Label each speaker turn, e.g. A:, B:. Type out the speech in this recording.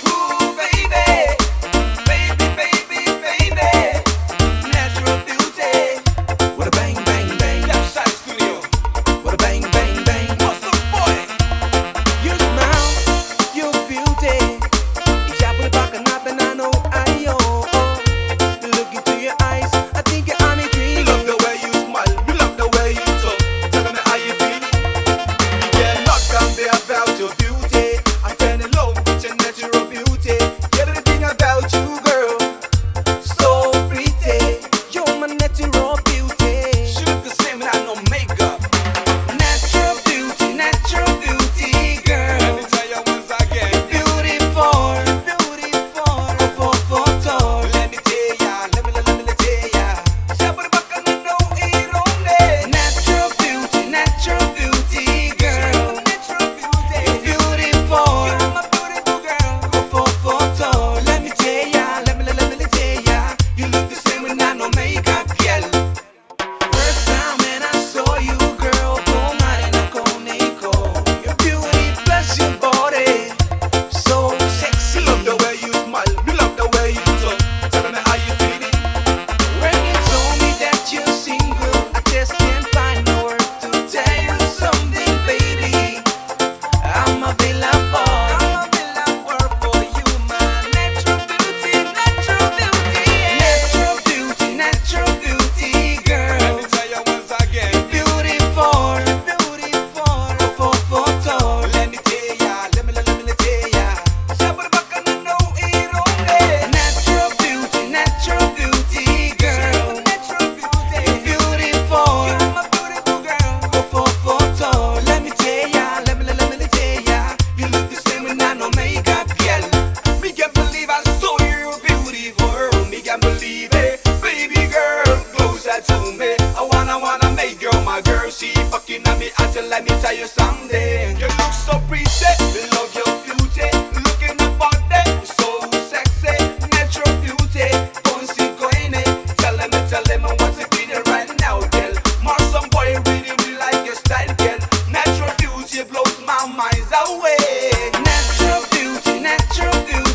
A: Ooh, baby, baby, baby, baby, natural beauty. What a bang, bang, bang. Outside studio. What a bang, bang, bang. What's up, boy? Your smile, your beauty. Ijabul bakanatan ano ayo. Look into your eyes, I think you're on a dream. We love the way you smile, we love the way you talk. Tell me how you feel. We cannot compare about your beauty. I fell in love with your natural beauty. Everything about you, girl, so pretty. You're my natural beauty. She look the same without no makeup. Natural beauty, girl. Let me tell you once again. Beautiful, beautiful. Let me tell ya, let me tell ya. Shabba baka na no ironde. Natural beauty, girl. Natural beauty. Beautiful. You're my beautiful girl. Let me tell ya, let me tell ya. You look the same without no makeup, girl. First time when I saw you, girl, kumain ako niko. Your beauty plus your body, so sexy. Love the way you smile, we love the way you talk. Tell me how you feeling. When you told me that you're single, I just can't find no words to tell you something, baby. I'm available for you, my natural beauty, natural beauty, girl. Let me tell you once again. Beautiful. Let me tell ya, let me tell ya. Shabba baka na no ironde. Natural beauty, girl. Natural beauty. Beautiful. You're my beautiful girl. Let me tell ya, let me tell ya. You look the same without no makeup, girl. Me can't believe I saw you beautiful. Me can't believe it, baby girl, closer to me. I wanna make you my girl. She fucking at me until let me tell you something. You look so pretty, we love your beauty. Look in the body, so sexy. Natural beauty, consequently. Tell them what's it feeling right now, girl. Some boy really like your style, girl. Natural beauty blows my mind away. Natural beauty.